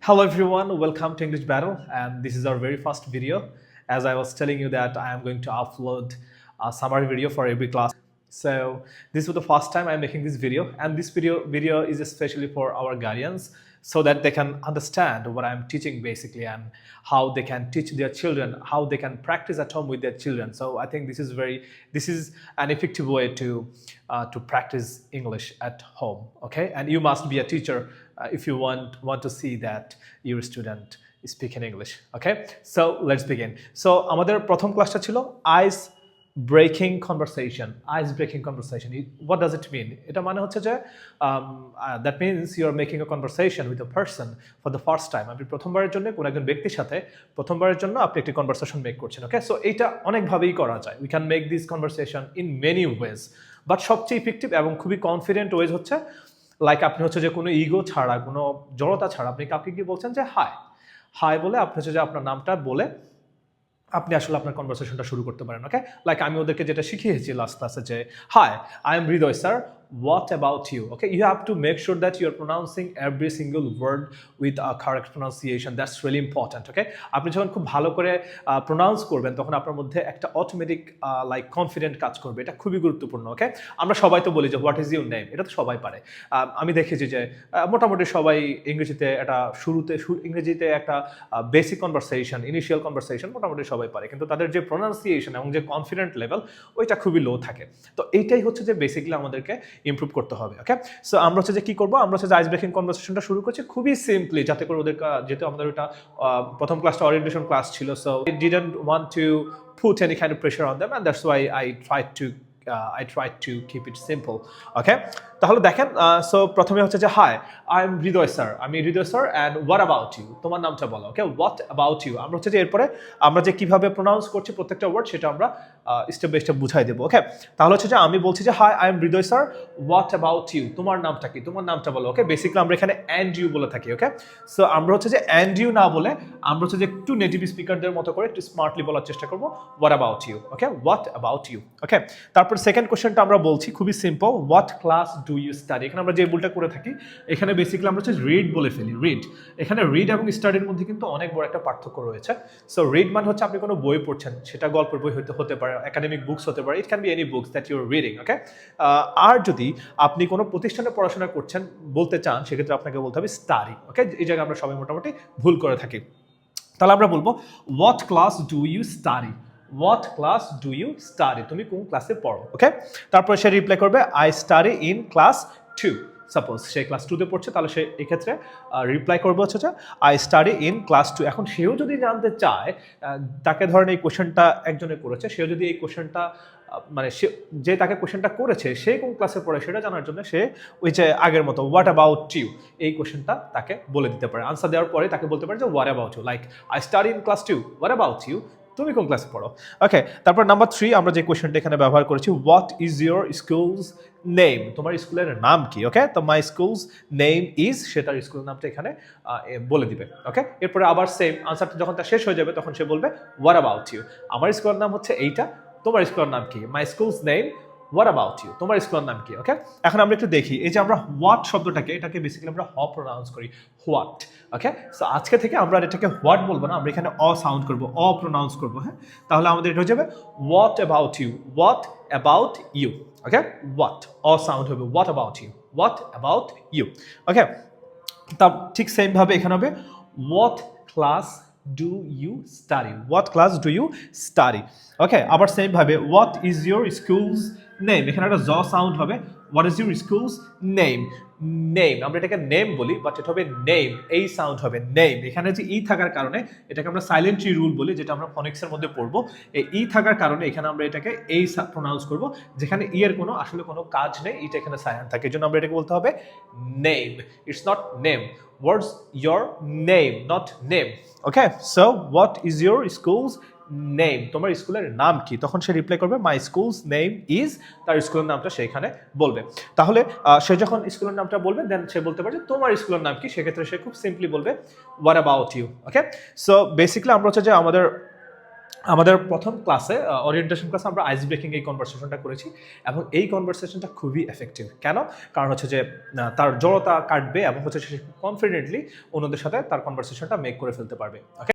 Hello everyone, welcome to English Battle, and this is our very first video. As I was telling you that I am going to upload a summary video for every class. So this was the first time I'm making this video, and this video is especially for our guardians so that they can understand what I'm teaching basically and how they can teach their children, how they can practice at home with their children. So I think this is an effective way to practice English at home. Okay, and you must be a teacher if you want to see that your student is speaking English. Okay, so let's begin. So আমাদের প্রথম ক্লাসটা ছিল ice breaking conversation. What does it mean? এটা মানে হচ্ছে যে that means you are making a conversation with a person for the first time. আপনি প্রথমবারের জন্য কোনো একজন ব্যক্তির সাথে প্রথমবারের জন্য আপনি একটি কনভারসেশন মেক করছেন। ওকে, সো এইটা অনেকভাবেই করা যায়। We can make this conversation in many ways, but সবচেয়ে ইফেক্টিভ এবং খুবই কনফিডেন্ট ওয়েজ হচ্ছে লাইক আপনি হচ্ছে যে কোনো ইগো ছাড়া, কোনো জড়তা ছাড়া আপনি কাউকে কি বলছেন যে হাই বলে আপনি হচ্ছে যে আপনার নামটা বলে আপনি আসলে আপনার কনভারসেশনটা শুরু করতে পারেন। ওকে, লাইক আমি ওদেরকে যেটা শিখিয়েছি লাস্ট ক্লাসে যে hi, I am Hriday sir, what about you? Okay, you have to make sure that you're pronouncing every single word with a correct pronunciation. That's really important. Okay, আপনি যখন খুব ভালো করে প্রোনাউন্স করবেন তখন আপনার মধ্যে একটা অটোমেটিক লাইক কনফিডেন্ট কাজ করবে। এটা খুবই গুরুত্বপূর্ণ। ওকে, আমরা সবাই তো বলি যে হোয়াট ইজ ইউর নেম, এটা তো সবাই পারে। আমি দেখেছি যে মোটামুটি সবাই ইংরেজিতে ইংরেজিতে একটা বেসিক কনভারসেশন, ইনিশিয়াল কনভারসেশন মোটামুটি সবাই পারে, কিন্তু তাদের যে প্রোনাউন্সিয়েশন এবং যে কনফিডেন্ট লেভেল ওইটা খুবই লো থাকে। তো এইটাই হচ্ছে যে বেসিকলি আমাদেরকে ইমপ্রুভ করতে হবে। ওকে, সো আমরা হচ্ছে যে কি করবো, আমরা হচ্ছে যে আইস ব্রেকিং কনভারসেশনটা শুরু করছি খুবই সিম্পলি, যাতে করে ওদের যেহেতু আমাদের ওটা প্রথম ক্লাসটা ওরিয়েন্টেশন ক্লাস ছিল, so I didn't want to put any kind of pressure on them, and that's why I tried to keep it simple. Okay, তাহলে দেখেন, সো প্রথমে হচ্ছে যে hi, I am Hriday sir, আমি Hriday sir, and what about you, তোমার নামটা বলো। ওকে, what about you, আমরা হচ্ছে যে এরপরে আমরা যে কিভাবে প্রোনাউন্স করছি প্রত্যেকটা ওয়ার্ড সেটা আমরা স্টেপ বাই স্টেপ বুঝাই দেবো। ওকে, তাহলে হচ্ছে যে আমি বলছি যে hi, I am Hriday sir, what about you, তোমার নামটা কি, তোমার নামটা বলো। ওকে, বেসিক্যালি আমরা এখানে অ্যান্ড ইউ বলে থাকি। ওকে, সো আমরা হচ্ছে যে অ্যান্ড ইউ না বলে আমরা হচ্ছে যে একটু নেটিভ স্পিকারদের মতো করে একটু স্মার্টলি বলার চেষ্টা করবো, what about you. Okay, what about you. Okay, তারপর সেকেন্ড কোশ্চেনটা আমরা বলছি খুবই simple, what class do you study. এখানে আমরা যে ভুলটা করে থাকি, এখানে বেসিক্যালি আমরা হচ্ছে রিড বলে ফেলি। রিড, এখানে রিড এবং স্টাডির মধ্যে কিন্তু অনেক বড় একটা পার্থক্য রয়েছে। সো রিড মানে হচ্ছে আপনি কোনো বই পড়ছেন, সেটা গল্পের বই হতে পারে, একাডেমিক বুকস হতে পারে, it can be any books that you are reading. Okay, আর যদি আপনি কোনো প্রতিষ্ঠানে পড়াশোনা করছেন বলতে চান, সেক্ষেত্রে আপনাকে বলতে হবে স্টাডি। ওকে, এই জায়গায় আমরা সবাই মোটামুটি ভুল করে থাকি। তাহলে আমরা বলবো what class do you study, what class do you study, তুমি কোন ক্লাসে পড়ো। ওকে, তারপরে সে রিপ্লাই করবে I study in class 2। Suppose সে ক্লাস 2তে পড়ছে, তাহলে সে এক্ষেত্রে রিপ্লাই করবে হচ্ছে যে আই স্টাডি ইন ক্লাস 2। এখন সেও যদি জানতে চায়, তাকে ধরেন এই কোশ্চেনটা একজনে করেছে, সেও যদি এই কোশ্চেনটা মানে যে তাকে কোশ্চেনটা করেছে সে কোন ক্লাসে পড়ে সেটা জানার জন্য সে ওই যে আগের মতো হোয়াট অ্যাবাউট ইউ এই কোশ্চেনটা তাকে বলে দিতে পারে। আনসার দেওয়ার পরে তাকে বলতে পারে যে what about you, like I study in class 2, what about you, তুমি কোন ক্লাসে পড়ো। ওকে, তারপর নাম্বার 3 আমরা যে কোশ্চেনটা এখানে ব্যবহার করেছি, what is your school's name, তোমার স্কুলের নাম কি। ওকে, তো মাই স্কুলস নেম ইজ, সে তার স্কুলের নামটা এখানে বলে দিবে। ওকে, এরপরে আবার সেম আনসারটা যখন তার শেষ হয়ে যাবে তখন সে বলবে হোয়াট অ্যাবাউট ইউ, আমার স্কুলের নাম হচ্ছে এইটা, তোমার স্কুলের নাম কি, my school's name, what about you, তোমার স্কুলের নাম কি। ওকে, এখন আমরা একটু দেখি, এই যে আমরা হোয়াট শব্দটাকে, এটাকে বেসিক্যালি আমরা প্রোনাউন্স করি হোয়াট। ওকে, সো আজকে থেকে আমরা এটাকে হোয়াট বলবো না, আমরা এখানে সাউন্ড করবো, প্রোনাউন্স করবো। হ্যাঁ, তাহলে আমাদের এটা হয়ে যাবে what about you, what about you. Okay, what sound হবে what about you, what about you. Okay, তা ঠিক সেম ভাবে এখানে হবে what class do you study, what class do you study. Okay, আবার সেম ভাবে what is your school's name, এখানে একটা সাউন্ড হবে, what is your school's name. Name, আমরা এটাকে নেম বলি, বাট এটা হবে নেম, এই সাউন্ড হবে নেম। এখানে যে ই থাকার কারণে এটাকে আমরা সাইলেন্ট ই রুল বলি, যেটা আমরা ফনিক্সের মধ্যে পড়বো। এই ই থাকার কারণে এখানে আমরা এটাকে এই প্রোনাউন্স করবো, যেখানে ই এর কোনো আসলে কোনো কাজ নেই, এটা এখানে সাইলেন্ট থাকে, এই জন্য আমরা এটাকে বলতে হবে name, it's not name. What's your name, not name. Okay, so what is your school's name, তোমার স্কুলের নাম কি। তখন সে রিপ্লাই করবে মাই স্কুলস নেম ইজ, তার স্কুলের নামটা সেখানে বলবে। তাহলে সে যখন স্কুলের নামটা বলবে দেন সে বলতে পারে যে তোমার স্কুলের নাম কি, সেক্ষেত্রে সে খুব সিম্পলি বলবে what about you. Okay, so basically আমরা হচ্ছে যে আমাদের আমাদের প্রথম ক্লাসে ওরিয়েন্টেশন ক্লাসে আমরা আইস ব্রেকিং এই কনভারসেশনটা করেছি এবং এই কনভারসেশনটা খুবই এফেক্টিভ। কেন? কারণ হচ্ছে যে তার জড়তা কাটবে এবং হচ্ছে সে কনফিডেন্টলি অন্যদের সাথে তার কনভারসেশনটা মেক করে ফেলতে পারবে। ওকে।